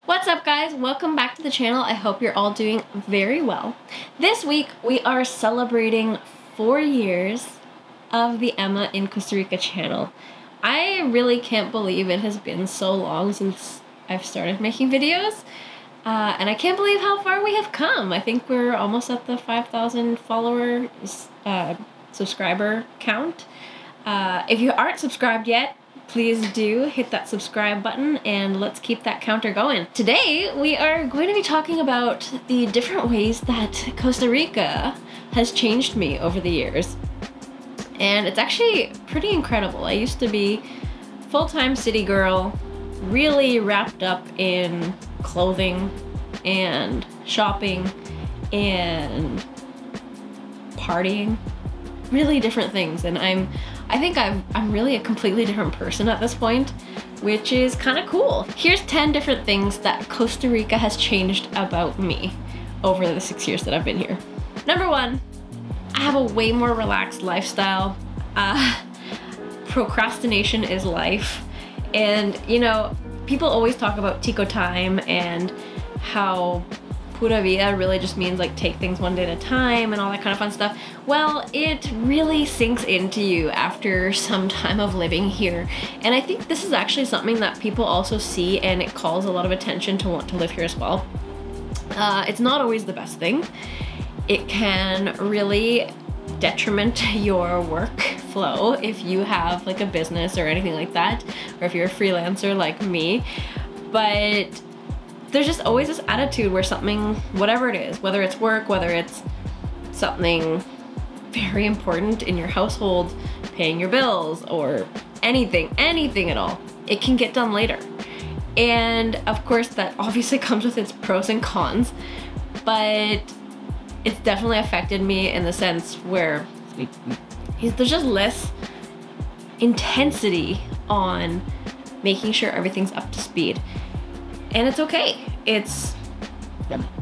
What's up guys? Welcome back to the channel. I hope you're all doing very well. This week we are celebrating 4 years of the Emma in Costa Rica channel. I really can't believe it has been so long since I've started making videos. And I can't believe how far we have come. I think we're almost at the 5,000 follower subscriber count. If you aren't subscribed yet, please do hit that subscribe button and let's keep that counter going. Today, we are going to be talking about the different ways that Costa Rica has changed me over the years. And it's actually pretty incredible. I used to be full-time city girl, really wrapped up in clothing and shopping and partying. Really different things, and I think I'm really a completely different person at this point, which is kind of cool. Here's 10 different things that Costa Rica has changed about me over the 6 years that I've been here. Number 1, I have a way more relaxed lifestyle. Procrastination is life, and you know, people always talk about tico time and how pura vida really just means like take things one day at a time and all that kind of fun stuff. Well, it really sinks into you after some time of living here. And I think this is actually something that people also see, and it calls a lot of attention to want to live here as well. It's not always the best thing. It can really detriment your workflow if you have like a business or anything like that, or if you're a freelancer like me. But there's just always this attitude where something, whatever it is, whether it's work, whether it's something very important in your household, paying your bills, or anything at all, it can get done later. And of course that obviously comes with its pros and cons, but it's definitely affected me in the sense where there's just less intensity on making sure everything's up to speed. And it's okay.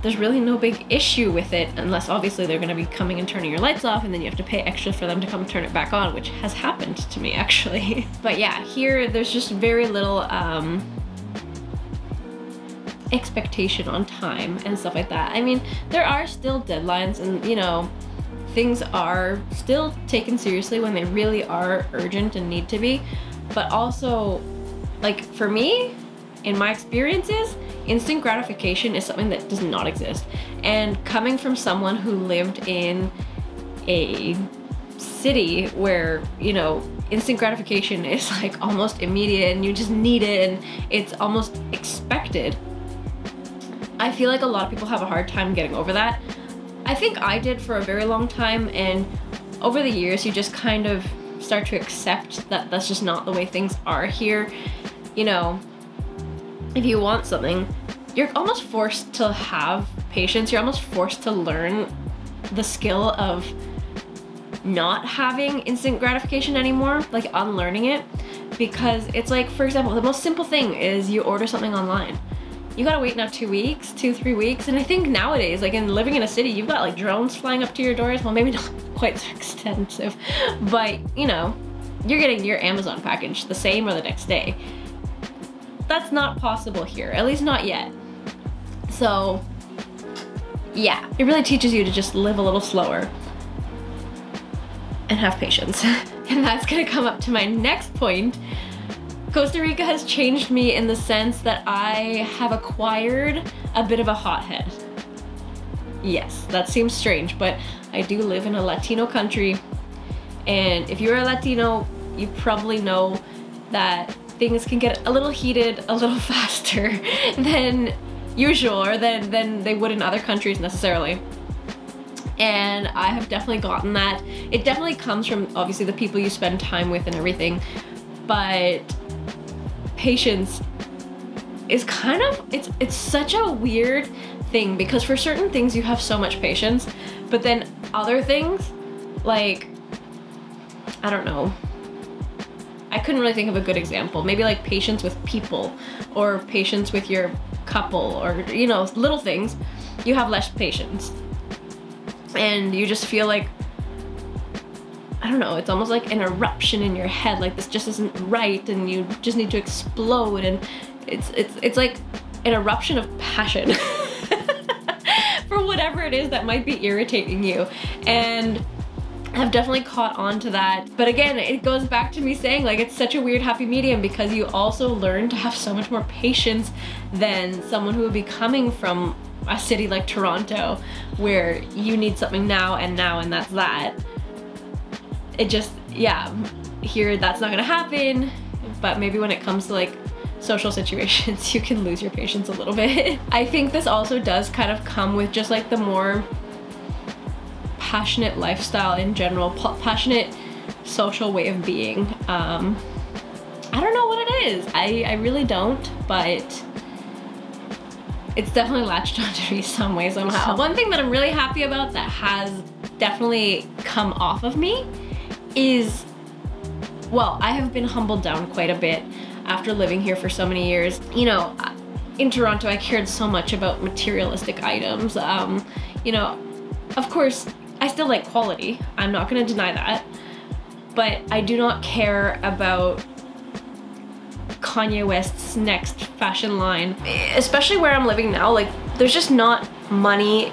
There's really no big issue with it, unless obviously they're gonna be coming and turning your lights off and then you have to pay extra for them to come turn it back on, which has happened to me actually. But yeah, here there's just very little expectation on time and stuff like that. I mean, there are still deadlines and you know, things are still taken seriously when they really are urgent and need to be. But also, like for me, in my experiences, instant gratification is something that does not exist. And coming from someone who lived in a city where, you know, instant gratification is like almost immediate and you just need it and it's almost expected, I feel like a lot of people have a hard time getting over that. I think I did for a very long time, and over the years you just kind of start to accept that that's just not the way things are here. You know, if you want something, you're almost forced to have patience. You're almost forced to learn the skill of not having instant gratification anymore, like unlearning it. Because it's like, for example, the most simple thing is you order something online. You gotta wait now 2 weeks, 2-3 weeks. And I think nowadays, like living in a city, you've got like drones flying up to your doors. Well, maybe not quite so extensive, but you know, you're getting your Amazon package the same or the next day. That's not possible here, at least not yet. So yeah, it really teaches you to just live a little slower and have patience. And that's gonna come up to my next point. Costa Rica has changed me in the sense that I have acquired a bit of a hothead. Yes, that seems strange, but I do live in a Latino country, and if you're a Latino, you probably know that things can get a little heated a little faster than usual, or than they would in other countries necessarily. And I have definitely gotten that. It definitely comes from obviously the people you spend time with and everything, but patience is kind of, it's such a weird thing, because for certain things you have so much patience, but then other things, like, I don't know, I couldn't really think of a good example. Maybe like patience with people, or patience with your couple, or you know, little things, you have less patience. And you just feel like, I don't know, it's almost like an eruption in your head, like this just isn't right and you just need to explode, and it's like an eruption of passion for whatever it is that might be irritating you. And I've definitely caught on to that. But again, it goes back to me saying like it's such a weird happy medium, because you also learn to have so much more patience than someone who would be coming from a city like Toronto, where you need something now and that's that. It just, yeah, here that's not gonna happen. But maybe when it comes to like social situations, you can lose your patience a little bit. I think this also does kind of come with just like the more passionate lifestyle in general, passionate social way of being. I don't know what it is. I really don't, but it's definitely latched onto me some way, somehow. One thing that I'm really happy about that has definitely come off of me is, well, I have been humbled down quite a bit after living here for so many years. You know, in Toronto, I cared so much about materialistic items. You know, of course, I still like quality. I'm not gonna deny that. But I do not care about Kanye West's next fashion line. Especially where I'm living now, like, there's just not money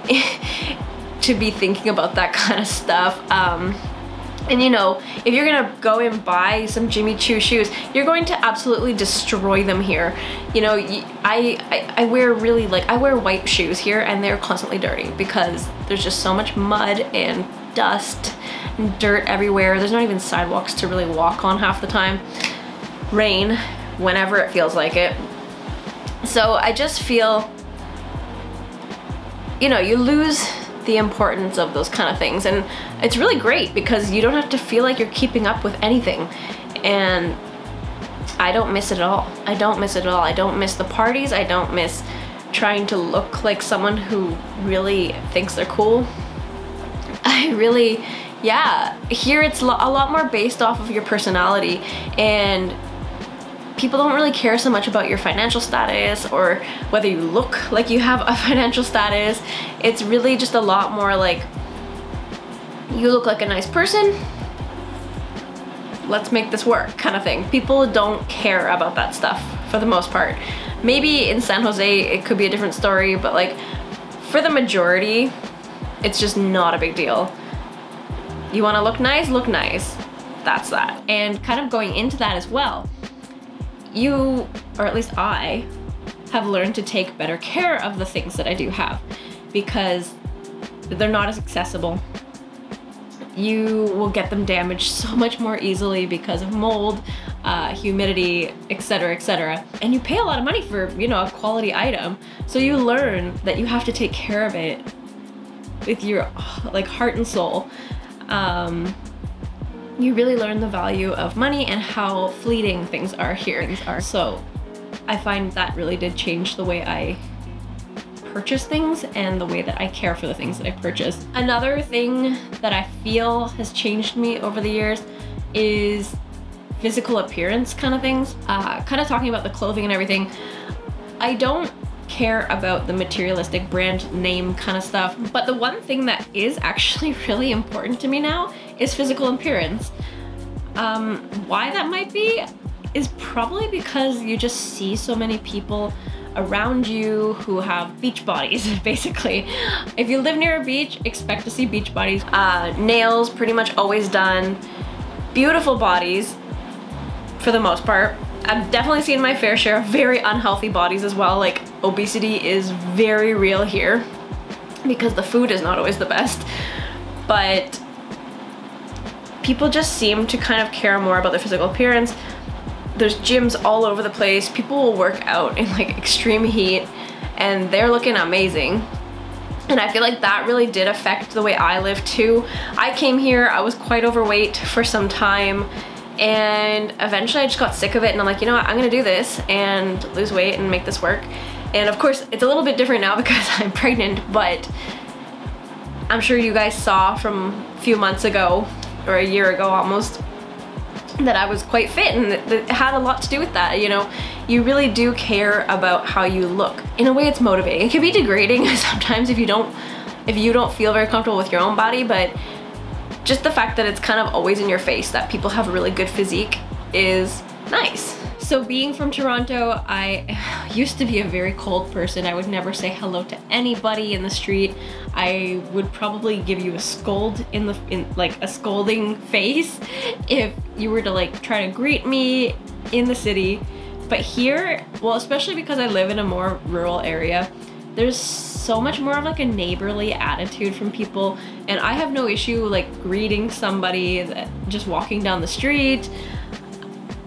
to be thinking about that kind of stuff. And you know, if you're gonna go and buy some Jimmy Choo shoes, you're going to absolutely destroy them here. You know, I wear really, like, I wear white shoes here and they're constantly dirty because there's just so much mud and dust and dirt everywhere. There's not even sidewalks to really walk on half the time. Rain, whenever it feels like it. So I just feel, you know, you lose the importance of those kind of things, and it's really great because you don't have to feel like you're keeping up with anything, and I don't miss it at all. I don't miss it at all. I don't miss the parties. I don't miss trying to look like someone who really thinks they're cool. I really, yeah, here it's a lot more based off of your personality, and people don't really care so much about your financial status or whether you look like you have a financial status. It's really just a lot more like, you look like a nice person, let's make this work kind of thing. People don't care about that stuff for the most part. Maybe in San Jose it could be a different story, but like for the majority, it's just not a big deal. You want to look nice, look nice. That's that. And kind of going into that as well, you, or at least I, have learned to take better care of the things that I do have because they're not as accessible. You will get them damaged so much more easily because of mold, humidity, etc., etc. And you pay a lot of money for, you know, a quality item. So you learn that you have to take care of it with your like heart and soul. You really learn the value of money and how fleeting things are here. So I find that really did change the way I purchase things and the way that I care for the things that I purchase. Another thing that I feel has changed me over the years is physical appearance kind of things. Kind of talking about the clothing and everything. I don't care about the materialistic brand name kind of stuff, but the one thing that is actually really important to me now is physical appearance. Why that might be is probably because you just see so many people around you who have beach bodies, basically. If you live near a beach, expect to see beach bodies. Nails pretty much always done. Beautiful bodies for the most part. I've definitely seen my fair share of very unhealthy bodies as well. Like, obesity is very real here because the food is not always the best. But people just seem to kind of care more about their physical appearance. There's gyms all over the place. People will work out in like extreme heat and they're looking amazing. And I feel like that really did affect the way I live too. I came here, I was quite overweight for some time, and eventually I just got sick of it and I'm like, you know what, I'm gonna do this and lose weight and make this work. And of course, it's a little bit different now because I'm pregnant, but I'm sure you guys saw from a few months ago, or a year ago almost, that I was quite fit, and it had a lot to do with that. You know, you really do care about how you look. In a way, it's motivating. It can be degrading sometimes if you don't feel very comfortable with your own body, but just the fact that it's kind of always in your face that people have a really good physique is nice. So being from Toronto, I used to be a very cold person. I would never say hello to anybody in the street. I would probably give you a scold in like a scolding face if you were to like try to greet me in the city. But here, well, especially because I live in a more rural area, there's so much more of like a neighborly attitude from people, and I have no issue like greeting somebody just walking down the street.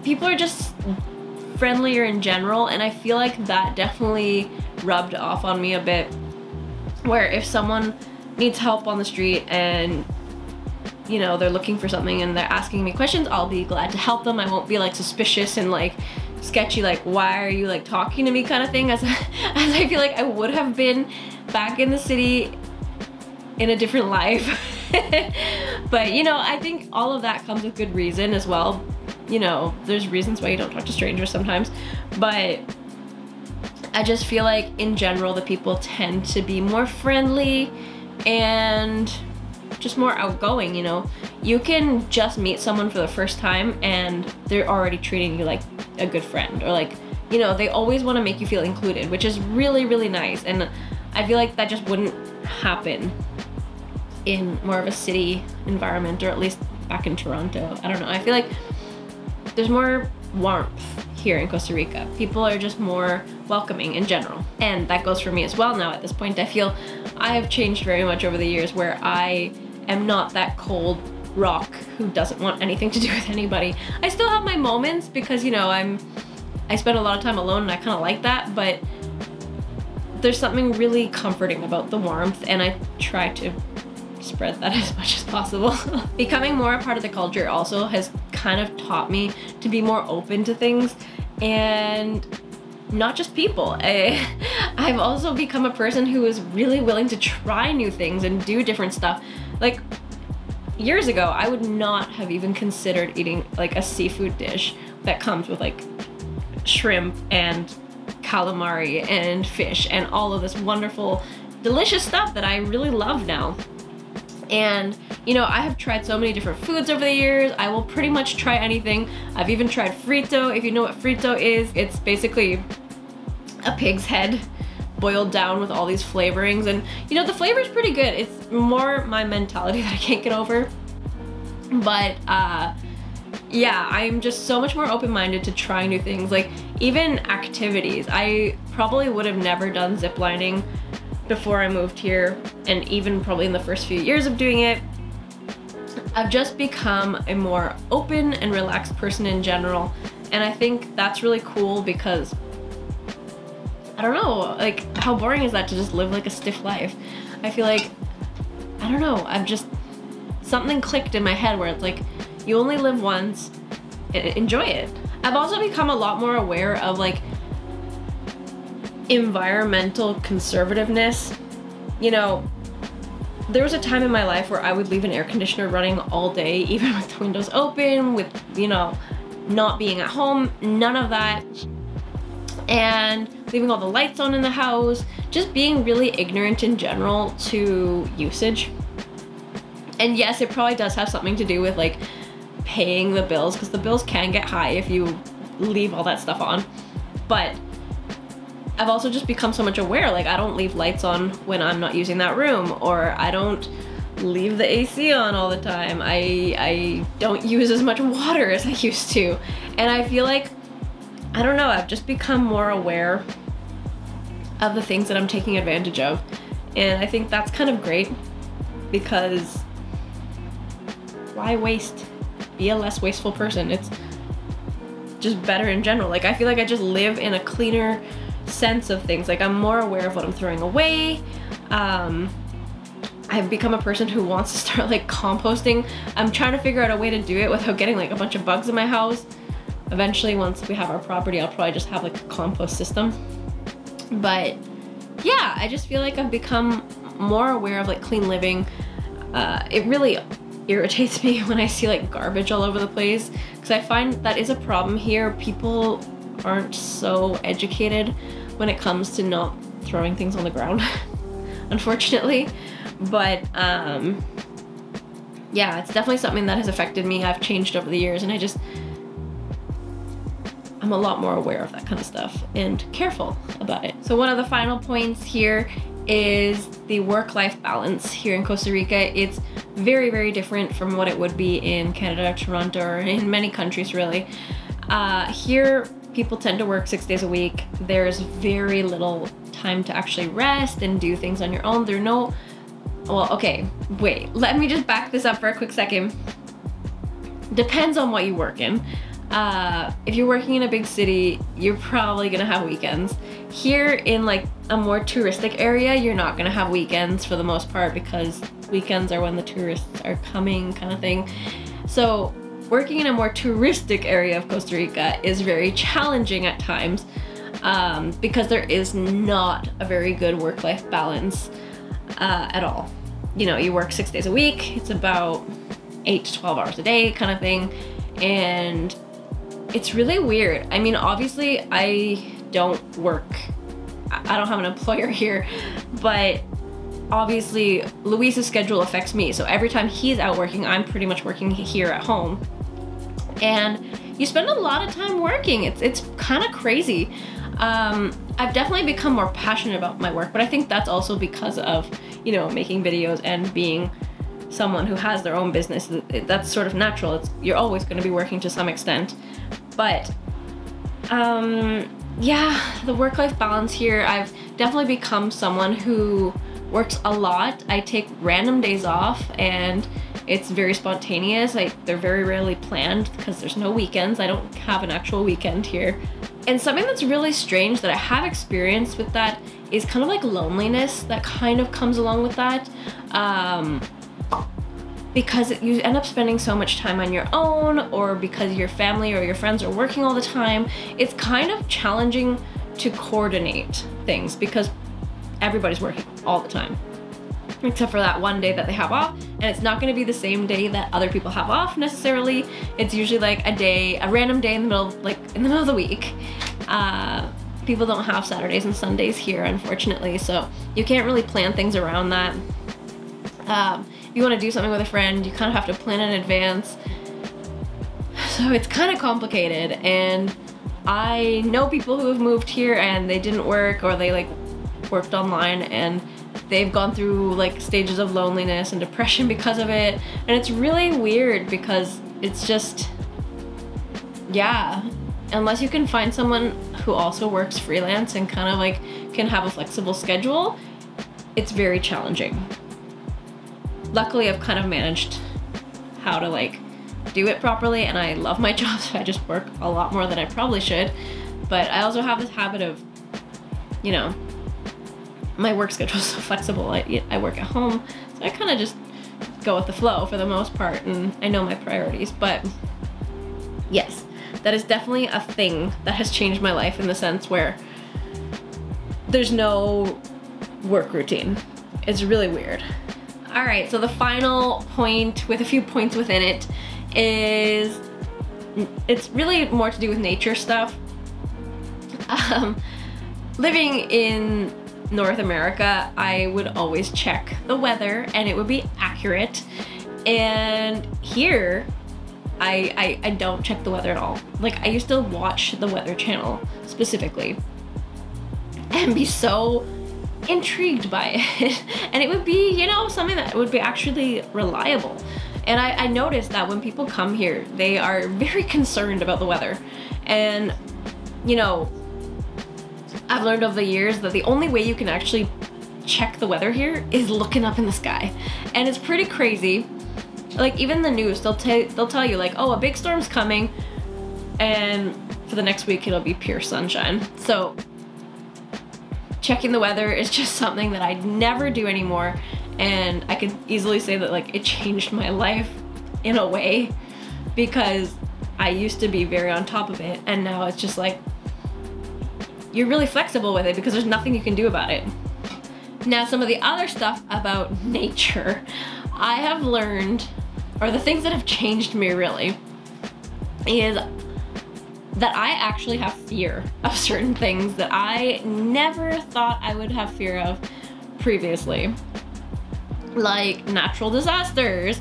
People are just friendlier in general, and I feel like that definitely rubbed off on me a bit, where if someone needs help on the street and you know they're looking for something and they're asking me questions, I'll be glad to help them. I won't be like suspicious and like sketchy, like why are you like talking to me kind of thing, as I feel like I would have been back in the city in a different life. But you know, I think all of that comes with good reason as well. You know, there's reasons why you don't talk to strangers sometimes, but I just feel like in general the people tend to be more friendly and just more outgoing. You know, you can just meet someone for the first time and they're already treating you like a good friend, or like, you know, they always want to make you feel included, which is really, really nice. And I feel like that just wouldn't happen in more of a city environment, or at least back in Toronto. I don't know, I feel like there's more warmth here in Costa Rica. People are just more welcoming in general. And that goes for me as well now at this point. I feel I have changed very much over the years, where I am not that cold rock who doesn't want anything to do with anybody. I still have my moments because, you know, I spend a lot of time alone and I kind of like that, but there's something really comforting about the warmth, and I try to spread that as much as possible. Becoming more a part of the culture also has kind of taught me to be more open to things, and not just people. I've also become a person who is really willing to try new things and do different stuff. Like years ago, I would not have even considered eating like a seafood dish that comes with like shrimp and calamari and fish and all of this wonderful, delicious stuff that I really love now. And you know, I have tried so many different foods over the years. I will pretty much try anything. I've even tried frito. If you know what frito is, it's basically a pig's head boiled down with all these flavorings, and you know, the flavor's pretty good. It's more my mentality that I can't get over. But yeah, I'm just so much more open-minded to trying new things, like even activities. I probably would have never done ziplining before I moved here, and even probably in the first few years of doing it. I've just become a more open and relaxed person in general, and I think that's really cool because I don't know, like how boring is that to just live like a stiff life? I feel like, I don't know, I've just, something clicked in my head where it's like, you only live once, enjoy it. I've also become a lot more aware of like environmental conservativeness. You know, there was a time in my life where I would leave an air conditioner running all day, even with the windows open, with, you know, not being at home, none of that. And leaving all the lights on in the house, just being really ignorant in general to usage. And yes, it probably does have something to do with like paying the bills, because the bills can get high if you leave all that stuff on. But I've also just become so much aware, like I don't leave lights on when I'm not using that room, or I don't leave the AC on all the time. I don't use as much water as I used to. And I feel like, I don't know, I've just become more aware of the things that I'm taking advantage of. And I think that's kind of great, because why waste? Be a less wasteful person. It's just better in general. Like I feel like I just live in a cleaner sense of things. Like I'm more aware of what I'm throwing away. I've become a person who wants to start like composting. I'm trying to figure out a way to do it without getting like a bunch of bugs in my house. Eventually, once we have our property, I'll probably just have like a compost system. But yeah, I just feel like I've become more aware of like clean living. It really irritates me when I see like garbage all over the place, because I find that is a problem here. People aren't so educated when it comes to not throwing things on the ground, unfortunately. But yeah, it's definitely something that has affected me. I've changed over the years, and I I'm a lot more aware of that kind of stuff and careful about it. So one of the final points here is the work-life balance here in Costa Rica. It's very, very different from what it would be in Canada, Toronto, or in many countries really. Here, people tend to work 6 days a week. There's very little time to actually rest and do things on your own. Well, okay, wait, let me just back this up for a quick second. Depends on what you work in. If you're working in a big city, you're probably gonna have weekends. Here in like a more touristic area, you're not gonna have weekends for the most part, because weekends are when the tourists are coming, kind of thing. So working in a more touristic area of Costa Rica is very challenging at times, because there is not a very good work-life balance at all. You know, you work 6 days a week, it's about 8 to 12 hours a day kind of thing, and it's really weird. I mean, obviously I don't have an employer here, but obviously Luis's schedule affects me. So every time he's out working, I'm pretty much working here at home. And you spend a lot of time working. It's kind of crazy. I've definitely become more passionate about my work, but I think that's also because of, you know, making videos and being someone who has their own business. That's sort of natural. You're always going to be working to some extent. But yeah, the work-life balance here, I've definitely become someone who works a lot. I take random days off, and it's very spontaneous. They're very rarely planned because there's no weekends. I don't have an actual weekend here. And something that's really strange that I have experienced with that is kind of like loneliness that kind of comes along with that. Because you end up spending so much time on your own, or because your family or your friends are working all the time, it's kind of challenging to coordinate things because everybody's working all the time. Except for that one day that they have off, and it's not going to be the same day that other people have off necessarily. It's usually like a random day in the middle of the week. People don't have Saturdays and Sundays here, unfortunately, so you can't really plan things around that. If you want to do something with a friend, you kind of have to plan in advance. So it's kind of complicated, and I know people who have moved here and they didn't work, or they like worked online, and they've gone through like stages of loneliness and depression because of it. And it's really weird because it's just, yeah, unless you can find someone who also works freelance and kind of like can have a flexible schedule, it's very challenging. Luckily, I've kind of managed how to like do it properly, and I love my job, so I just work a lot more than I probably should. But I also have this habit of, you know, my work schedule is so flexible. I work at home, so I kind of just go with the flow for the most part, and I know my priorities. But yes, that is definitely a thing that has changed my life in the sense where there's no work routine. It's really weird. All right, so the final point, with a few points within it, is it's really more to do with nature stuff. Living in North America, I would always check the weather and it would be accurate. And here, I don't check the weather at all. Like, I used to watch the Weather Channel specifically and be so intrigued by it. And it would be, you know, something that would be actually reliable. And I noticed that when people come here, they are very concerned about the weather. And, you know, I've learned over the years that the only way you can actually check the weather here is looking up in the sky. And it's pretty crazy. Like, even the news, they'll tell you like, oh, a big storm's coming, and for the next week it'll be pure sunshine. So checking the weather is just something that I never do anymore, and I could easily say that like it changed my life in a way, because I used to be very on top of it, and now it's just like you're really flexible with it because there's nothing you can do about it. Now, some of the other stuff about nature I have learned, or the things that have changed me really, is that I actually have fear of certain things that I never thought I would have fear of previously. Like natural disasters,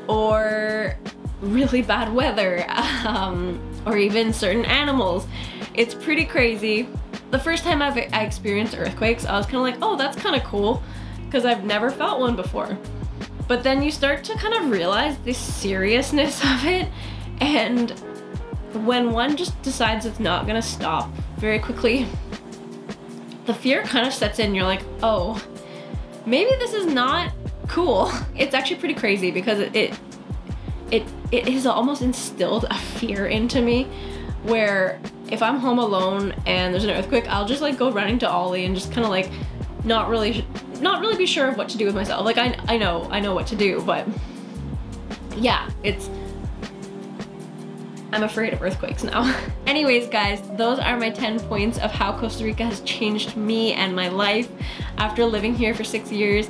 or really bad weather, or even certain animals. It's pretty crazy. The first time I experienced earthquakes, I was kind of like, oh, that's kind of cool, because I've never felt one before. But then you start to kind of realize the seriousness of it, and when one just decides it's not gonna stop very quickly, the fear kind of sets in. You're like, oh, maybe this is not cool. It's actually pretty crazy because it has almost instilled a fear into me, where if I'm home alone and there's an earthquake, I'll just like go running to Ollie and just kind of like not really be sure of what to do with myself. Like I know what to do, but yeah, I'm afraid of earthquakes now. Anyways, guys, those are my 10 points of how Costa Rica has changed me and my life after living here for 6 years.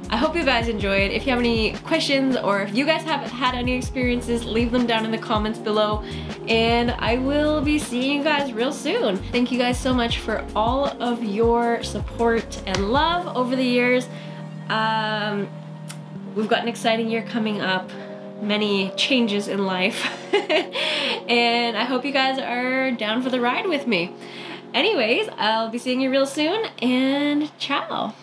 I hope you guys enjoyed. If you have any questions, or if you guys have had any experiences, leave them down in the comments below, and I will be seeing you guys real soon. Thank you guys so much for all of your support and love over the years. We've got an exciting year coming up, many changes in life, and I hope you guys are down for the ride with me. Anyways, I'll be seeing you real soon, and ciao.